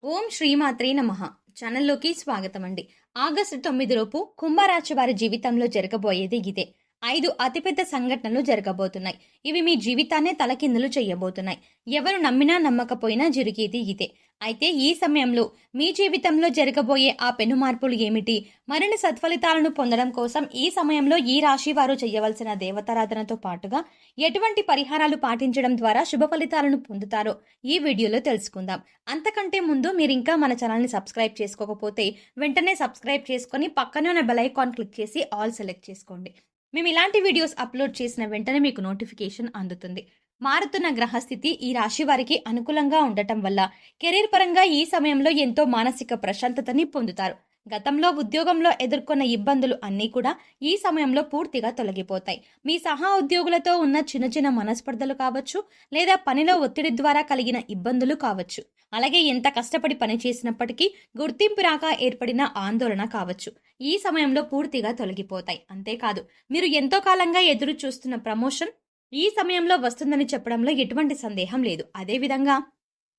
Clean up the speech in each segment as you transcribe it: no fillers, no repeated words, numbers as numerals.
ఓం శ్రీమాత్రే నమః. ఛానల్లోకి స్వాగతం అండి. ఆగస్టు 9 లోపు కుంభరాశి వారి జీవితంలో జరగబోయేది ఇదే. 5 అతిపెద్ద సంఘటనలు జరగబోతున్నాయి. ఇవి మీ జీవితాన్నే తలకిందులు చేయబోతున్నాయి. ఎవరు నమ్మినా నమ్మకపోయినా జరిగేది ఇదే. అయితే ఈ సమయంలో మీ జీవితంలో జరగబోయే ఆ పెను మార్పులు ఏమిటి? మరిన్ని సత్ఫలితాలను పొందడం కోసం ఈ సమయంలో ఈ రాశి వారు చేయవలసిన దేవతారాధనతో పాటుగా ఎటువంటి పరిహారాలు పాటించడం ద్వారా శుభ ఫలితాలను పొందుతారో ఈ వీడియోలో తెలుసుకుందాం. అంతకంటే ముందు మీరు ఇంకా మన ఛానల్ని సబ్స్క్రైబ్ చేసుకోకపోతే వెంటనే సబ్స్క్రైబ్ చేసుకొని పక్కనే ఉన్న బెల్ ఐకాన్ క్లిక్ చేసి ఆల్ సెలెక్ట్ చేసుకోండి. మేము ఇలాంటి వీడియోస్ అప్లోడ్ చేసిన వెంటనే మీకు నోటిఫికేషన్ అందుతుంది. మారుతున్న గ్రహస్థితి ఈ రాశి వారికి అనుకూలంగా ఉండటం వల్ల కెరీర్ పరంగా ఈ సమయంలో ఎంతో మానసిక ప్రశాంతతని పొందుతారు. గతంలో ఉద్యోగంలో ఎదుర్కొన్న ఇబ్బందులు అన్నీ కూడా ఈ సమయంలో పూర్తిగా తొలగిపోతాయి. మీ సహా ఉద్యోగులతో ఉన్న చిన్న చిన్న మనస్పర్ధలు కావచ్చు, లేదా పనిలో ఒత్తిడి ద్వారా కలిగిన ఇబ్బందులు కావచ్చు, అలాగే ఎంత కష్టపడి పని చేసినప్పటికీ గుర్తింపు రాక ఏర్పడిన ఆందోళన కావచ్చు, ఈ సమయంలో పూర్తిగా తొలగిపోతాయి. అంతేకాదు, మీరు ఎంతో కాలంగా ఎదురు చూస్తున్న ప్రమోషన్ ఈ సమయంలో వస్తుందని చెప్పడంలో ఎటువంటి సందేహం లేదు. అదేవిధంగా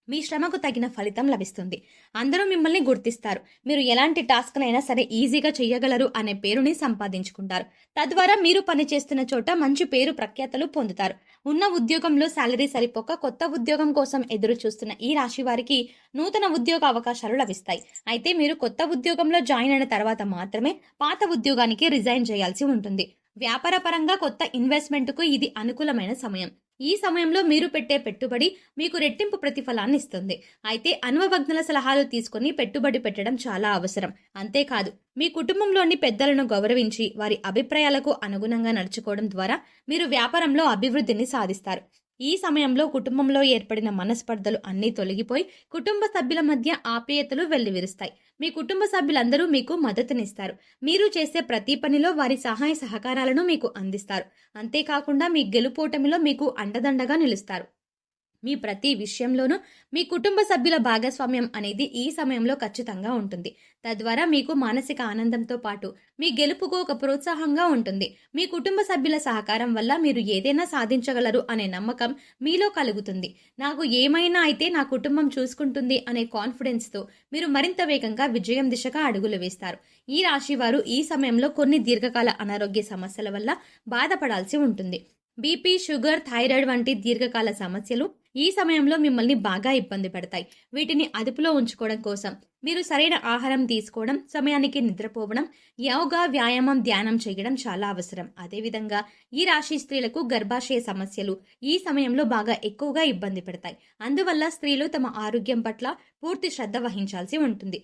మీ శ్రమకు తగిన ఫలితం లభిస్తుంది. అందరూ మిమ్మల్ని గుర్తిస్తారు. మీరు ఎలాంటి టాస్క్నైనా సరే ఈజీగా చేయగలరు అనే పేరుని సంపాదించుకుంటారు. తద్వారా మీరు పనిచేస్తున్న చోట మంచి పేరు ప్రఖ్యాతలు పొందుతారు. ఉన్న ఉద్యోగంలో శాలరీ సరిపోక కొత్త ఉద్యోగం కోసం ఎదురు చూస్తున్న ఈ రాశి వారికి నూతన ఉద్యోగ అవకాశాలు లభిస్తాయి. అయితే మీరు కొత్త ఉద్యోగంలో జాయిన్ అయిన తర్వాత మాత్రమే పాత ఉద్యోగానికి రిజైన్ చేయాల్సి ఉంటుంది. వ్యాపార పరంగా కొత్త ఇన్వెస్ట్మెంట్కు ఇది అనుకూలమైన సమయం. ఈ సమయంలో మీరు పెట్టే పెట్టుబడి మీకు రెట్టింపు ప్రతిఫలాన్ని ఇస్తుంది. అయితే అనుభవజ్ఞుల సలహాలు తీసుకుని పెట్టుబడి పెట్టడం చాలా అవసరం. అంతేకాదు, మీ కుటుంబంలోని పెద్దలను గౌరవించి వారి అభిప్రాయాలకు అనుగుణంగా నడుచుకోవడం ద్వారా మీరు వ్యాపారంలో అభివృద్ధిని సాధిస్తారు. ఈ సమయంలో కుటుంబంలో ఏర్పడిన మనస్పర్ధలు అన్నీ తొలగిపోయి కుటుంబ సభ్యుల మధ్య ఆప్యాయతలు వెల్లివిరుస్తాయి. మీ కుటుంబ సభ్యులందరూ మీకు మద్దతునిస్తారు. మీరు చేసే ప్రతి పనిలో వారి సహాయ సహకారాలను మీకు అందిస్తారు. అంతేకాకుండా మీ గెలుపోటమిలో మీకు అండదండగా నిలుస్తారు. మీ ప్రతి విషయంలోనూ మీ కుటుంబ సభ్యుల భాగస్వామ్యం అనేది ఈ సమయంలో ఖచ్చితంగా ఉంటుంది. తద్వారా మీకు మానసిక ఆనందంతో పాటు మీ గెలుపుకు ఒక ప్రోత్సాహంగా ఉంటుంది. మీ కుటుంబ సభ్యుల సహకారం వల్ల మీరు ఏదైనా సాధించగలరు అనే నమ్మకం మీలో కలుగుతుంది. నాకు ఏమైనా అయితే నా కుటుంబం చూసుకుంటుంది అనే కాన్ఫిడెన్స్తో మీరు మరింత వేగంగా విజయం దిశగా అడుగులు వేస్తారు. ఈ రాశి వారు ఈ సమయంలో కొన్ని దీర్ఘకాల అనారోగ్య సమస్యల వల్ల బాధపడాల్సి ఉంటుంది. బీపీ, షుగర్, థైరాయిడ్ వంటి దీర్ఘకాల సమస్యలు ఈ సమయంలో మిమ్మల్ని బాగా ఇబ్బంది పెడతాయి. వీటిని అదుపులో ఉంచుకోవడం కోసం మీరు సరైన ఆహారం తీసుకోవడం, సమయానికి నిద్రపోవడం, యోగా, వ్యాయామం, ధ్యానం చేయడం చాలా అవసరం. అదేవిధంగా ఈ రాశి స్త్రీలకు గర్భాశయ సమస్యలు ఈ సమయంలో బాగా ఎక్కువగా ఇబ్బంది పెడతాయి. అందువల్ల స్త్రీలు తమ ఆరోగ్యం పట్ల పూర్తి శ్రద్ధ వహించాల్సి ఉంటుంది.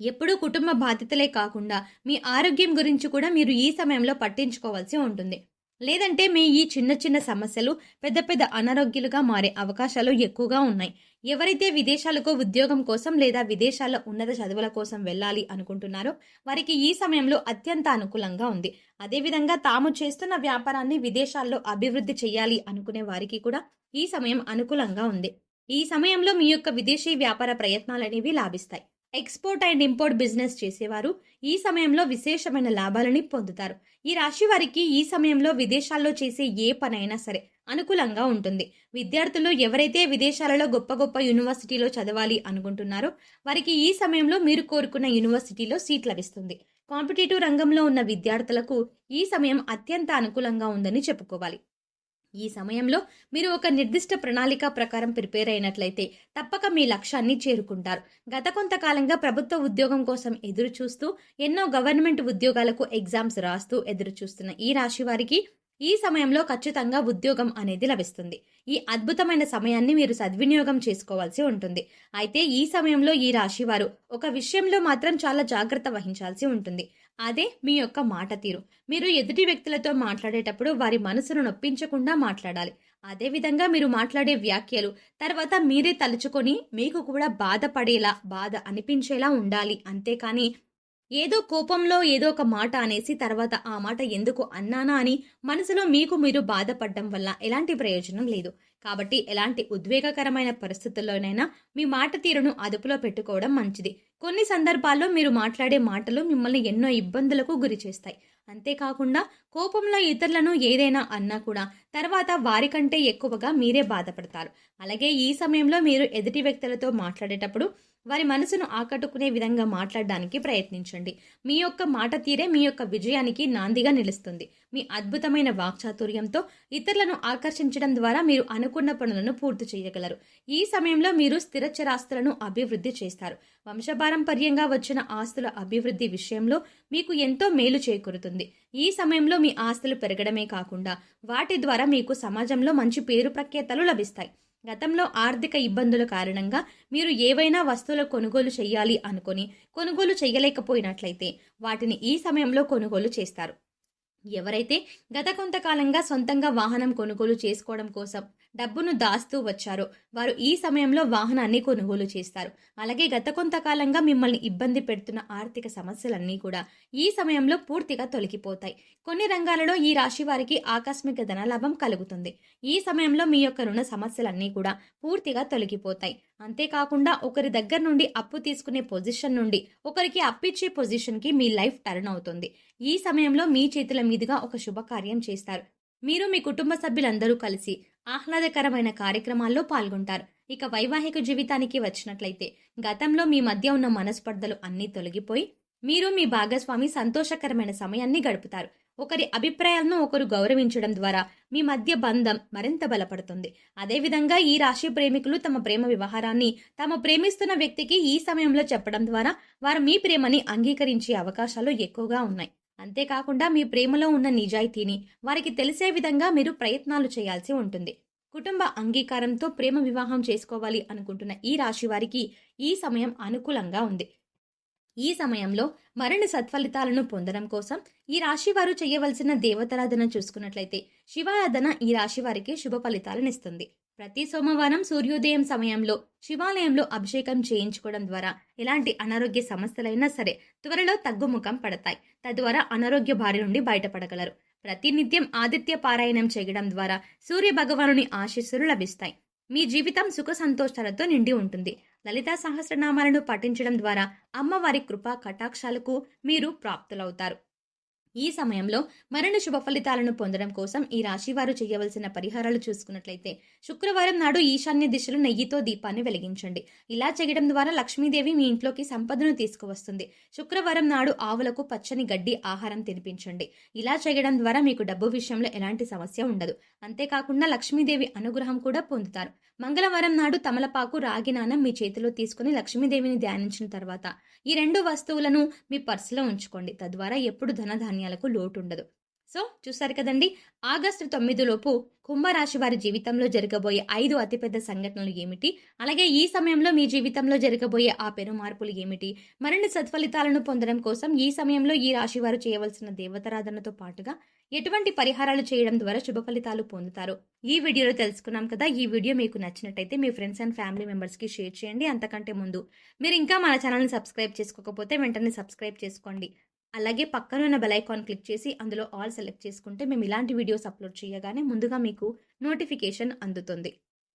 ఎప్పుడూ కుటుంబ బాధ్యతలే కాకుండా మీ ఆరోగ్యం గురించి కూడా మీరు ఈ సమయంలో పట్టించుకోవాల్సి ఉంటుంది. లేదంటే మీ ఈ చిన్న చిన్న సమస్యలు పెద్ద పెద్ద అనారోగ్యాలుగా మారే అవకాశాలు ఎక్కువగా ఉన్నాయి. ఎవరైతే విదేశాలకు ఉద్యోగం కోసం లేదా విదేశాల్లో ఉన్నత చదువుల కోసం వెళ్ళాలి అనుకుంటున్నారో వారికి ఈ సమయంలో అత్యంత అనుకూలంగా ఉంది. అదేవిధంగా తాము చేస్తున్న వ్యాపారాన్ని విదేశాల్లో అభివృద్ధి చేయాలి అనుకునే వారికి కూడా ఈ సమయం అనుకూలంగా ఉంది. ఈ సమయంలో మీ యొక్క విదేశీ వ్యాపార ప్రయత్నాలనేవి లాభిస్తాయి. ఎక్స్పోర్ట్ అండ్ ఇంపోర్ట్ బిజినెస్ చేసేవారు ఈ సమయంలో విశేషమైన లాభాలని పొందుతారు. ఈ రాశి వారికి ఈ సమయంలో విదేశాల్లో చేసే ఏ పనైనా సరే అనుకూలంగా ఉంటుంది. విద్యార్థులు ఎవరైతే విదేశాలలో గొప్ప గొప్ప యూనివర్సిటీలో చదవాలి అనుకుంటున్నారో వారికి ఈ సమయంలో మీరు కోరుకున్న యూనివర్సిటీలో సీట్ లభిస్తుంది. కాంపిటేటివ్ రంగంలో ఉన్న విద్యార్థులకు ఈ సమయం అత్యంత అనుకూలంగా ఉందని చెప్పుకోవాలి. ఈ సమయంలో మీరు ఒక నిర్దిష్ట ప్రణాళిక ప్రకారం ప్రిపేర్ అయినట్లయితే తప్పక మీ లక్ష్యాన్ని చేరుకుంటారు. గత కొంతకాలంగా ప్రభుత్వ ఉద్యోగం కోసం ఎదురు చూస్తూ ఎన్నో గవర్నమెంట్ ఉద్యోగాలకు ఎగ్జామ్స్ రాస్తూ ఎదురు చూస్తున్న ఈ రాశి వారికి ఈ సమయంలో ఖచ్చితంగా ఉద్యోగం అనేది లభిస్తుంది. ఈ అద్భుతమైన సమయాన్ని మీరు సద్వినియోగం చేసుకోవాల్సి ఉంటుంది. అయితే ఈ సమయంలో ఈ రాశి వారు ఒక విషయంలో మాత్రం చాలా జాగ్రత్త వహించాల్సి ఉంటుంది. అదే మీ యొక్క మాట తీరు. మీరు ఎదుటి వ్యక్తులతో మాట్లాడేటప్పుడు వారి మనసును నొప్పించకుండా మాట్లాడాలి. అదేవిధంగా మీరు మాట్లాడే వ్యాఖ్యలు తర్వాత మీరే తలుచుకొని మీకు కూడా బాధ అనిపించేలా ఉండాలి. అంతేకాని ఏదో కోపంలో ఏదో ఒక మాట అనేసి తర్వాత ఆ మాట ఎందుకు అన్నానా అని మనసులో మీకు మీరు బాధపడడం వల్ల ఎలాంటి ప్రయోజనం లేదు. కాబట్టి ఎలాంటి ఉద్వేగకరమైన పరిస్థితుల్లోనైనా మీ మాట తీరును అదుపులో పెట్టుకోవడం మంచిది. కొన్ని సందర్భాల్లో మీరు మాట్లాడే మాటలు మిమ్మల్ని ఎన్నో ఇబ్బందులకు గురి చేస్తాయి. అంతేకాకుండా కోపంలో ఇతరులను ఏదైనా అన్నా కూడా తర్వాత వారికంటే ఎక్కువగా మీరే బాధపడతారు. అలాగే ఈ సమయంలో మీరు ఎదుటి వ్యక్తులతో మాట్లాడేటప్పుడు వారి మనసును ఆకట్టుకునే విధంగా మాట్లాడడానికి ప్రయత్నించండి. మీ యొక్క మాట తీరే మీ యొక్క విజయానికి నాందిగా నిలుస్తుంది. మీ అద్భుతమైన వాక్చాతుర్యంతో ఇతరులను ఆకర్షించడం ద్వారా మీరు అనుకున్న పనులను పూర్తి చేయగలరు. ఈ సమయంలో మీరు స్థిరచరాస్తులను అభివృద్ధి చేస్తారు. వంశపారంపర్యంగా వచ్చిన ఆస్తుల అభివృద్ధి విషయంలో మీకు ఎంతో మేలు చేకూరుతుంది. ఈ సమయంలో మీ ఆస్తులు పెరగడమే కాకుండా వాటి ద్వారా మీకు సమాజంలో మంచి పేరు ప్రఖ్యాతలు లభిస్తాయి. గతంలో ఆర్థిక ఇబ్బందుల కారణంగా మీరు ఏవైనా వస్తువుల కొనుగోలు చేయాలి అనుకొని కొనుగోలు చేయలేకపోయినట్లయితే వాటిని ఈ సమయంలో కొనుగోలు చేస్తారు. ఎవరైతే గత కొంతకాలంగా సొంతంగా వాహనం కొనుగోలు చేసుకోవడం కోసం డబ్బును దాస్తూ వచ్చారో వారు ఈ సమయంలో వాహనాన్ని కొనుగోలు చేస్తారు. అలాగే గత కొంతకాలంగా మిమ్మల్ని ఇబ్బంది పెడుతున్న ఆర్థిక సమస్యలన్నీ కూడా ఈ సమయంలో పూర్తిగా తొలగిపోతాయి. కొన్ని రంగాలలో ఈ రాశి వారికి ఆకస్మిక ధనలాభం కలుగుతుంది. ఈ సమయంలో మీ యొక్క రుణ సమస్యలన్నీ కూడా పూర్తిగా తొలగిపోతాయి. అంతేకాకుండా ఒకరి దగ్గర నుండి అప్పు తీసుకునే పొజిషన్ నుండి ఒకరికి అప్పిచ్చే పొజిషన్కి మీ లైఫ్ టర్న్ అవుతుంది. ఈ సమయంలో మీ చేతుల మీదుగా ఒక శుభకార్యం చేస్తారు. మీరు మీ కుటుంబ సభ్యులందరూ కలిసి ఆహ్లాదకరమైన కార్యక్రమాల్లో పాల్గొంటారు. ఇక వైవాహిక జీవితానికి వచ్చినట్లయితే గతంలో మీ మధ్య ఉన్న మనస్పర్ధలు అన్నీ తొలగిపోయి మీరు మీ భాగస్వామి సంతోషకరమైన సమయాన్ని గడుపుతారు. ఒకరి అభిప్రాయాలను ఒకరు గౌరవించడం ద్వారా మీ మధ్య బంధం మరింత బలపడుతుంది. అదేవిధంగా ఈ రాశి ప్రేమికులు తమ ప్రేమ వ్యవహారాన్ని తాము ప్రేమిస్తున్న వ్యక్తికి ఈ సమయంలో చెప్పడం ద్వారా వారు మీ ప్రేమని అంగీకరించే అవకాశాలు ఎక్కువగా ఉన్నాయి. అంతేకాకుండా మీ ప్రేమలో ఉన్న నిజాయితీని వారికి తెలిసే విధంగా మీరు ప్రయత్నాలు చేయాల్సి ఉంటుంది. కుటుంబ అంగీకారంతో ప్రేమ వివాహం చేసుకోవాలి అనుకుంటున్న ఈ రాశి వారికి ఈ సమయం అనుకూలంగా ఉంది. ఈ సమయంలో మరిన్ని సత్ఫలితాలను పొందడం కోసం ఈ రాశి వారు చేయవలసిన దేవతారాధన చూసుకున్నట్లయితే శివారాధన ఈ రాశి వారికి శుభ ఫలితాలనిస్తుంది. ప్రతి సోమవారం సూర్యోదయం సమయంలో శివాలయంలో అభిషేకం చేయించుకోవడం ద్వారా ఎలాంటి అనారోగ్య సమస్యలైనా సరే త్వరలో తగ్గుముఖం పడతాయి. తద్వారా అనారోగ్య బారి నుండి బయటపడగలరు. ప్రతినిత్యం ఆదిత్య పారాయణం చేయడం ద్వారా సూర్య భగవానుని ఆశీస్సులు లభిస్తాయి. మీ జీవితం సుఖ సంతోషాలతో నిండి ఉంటుంది. లలితా సహస్రనామాలను పఠించడం ద్వారా అమ్మవారి కృపా కటాక్షాలకు మీరు ప్రాప్తులవుతారు. ఈ సమయంలో మరిన్ని శుభ ఫలితాలను పొందడం కోసం ఈ రాశి వారు చేయవలసిన పరిహారాలు చూసుకున్నట్లయితే శుక్రవారం నాడు ఈశాన్య దిశలో నెయ్యితో దీపాన్ని వెలిగించండి. ఇలా చేయడం ద్వారా లక్ష్మీదేవి మీ ఇంట్లోకి సంపదను తీసుకువస్తుంది. శుక్రవారం నాడు ఆవులకు పచ్చని గడ్డి ఆహారం తినిపించండి. ఇలా చేయడం ద్వారా మీకు డబ్బు విషయంలో ఎలాంటి సమస్య ఉండదు. అంతేకాకుండా లక్ష్మీదేవి అనుగ్రహం కూడా పొందుతారు. మంగళవారం నాడు తమలపాకు రాగి నాణం మీ చేతిలో తీసుకుని లక్ష్మీదేవిని ధ్యానించిన తర్వాత ఈ 2 వస్తువులను మీ పర్సులో ఉంచుకోండి. తద్వారా ఎప్పుడు ధనధాన్యాలకు లోటు ఉండదు. సో చూసారు కదండి, ఆగస్టు 9 లోపు కుంభరాశి వారి జీవితంలో జరగబోయే 5 అతిపెద్ద సంఘటనలు ఏమిటి, అలాగే ఈ సమయంలో మీ జీవితంలో జరగబోయే ఆ పెను మార్పులు ఏమిటి, మరిన్ని సత్ఫలితాలను పొందడం కోసం ఈ సమయంలో ఈ రాశి వారు చేయవలసిన దేవతారాధనతో పాటుగా ఎటువంటి పరిహారాలు చేయడం ద్వారా శుభ ఫలితాలు పొందుతారో ఈ వీడియోలో తెలుసుకున్నాం కదా. ఈ వీడియో మీకు నచ్చినట్టయితే మీ ఫ్రెండ్స్ అండ్ ఫ్యామిలీ మెంబర్స్కి షేర్ చేయండి. అంతకంటే ముందు మీరు ఇంకా మన ఛానల్ని సబ్స్క్రైబ్ చేసుకోకపోతే వెంటనే సబ్స్క్రైబ్ చేసుకోండి. అలాగే పక్కన ఉన్న బెల్ ఐకాన్ క్లిక్ చేసి అందులో ఆల్ సెలెక్ట్ చేసుకుంటే మేము ఇలాంటి వీడియోస్ అప్లోడ్ చేయగానే ముందుగా మీకు నోటిఫికేషన్ అందుతుంది.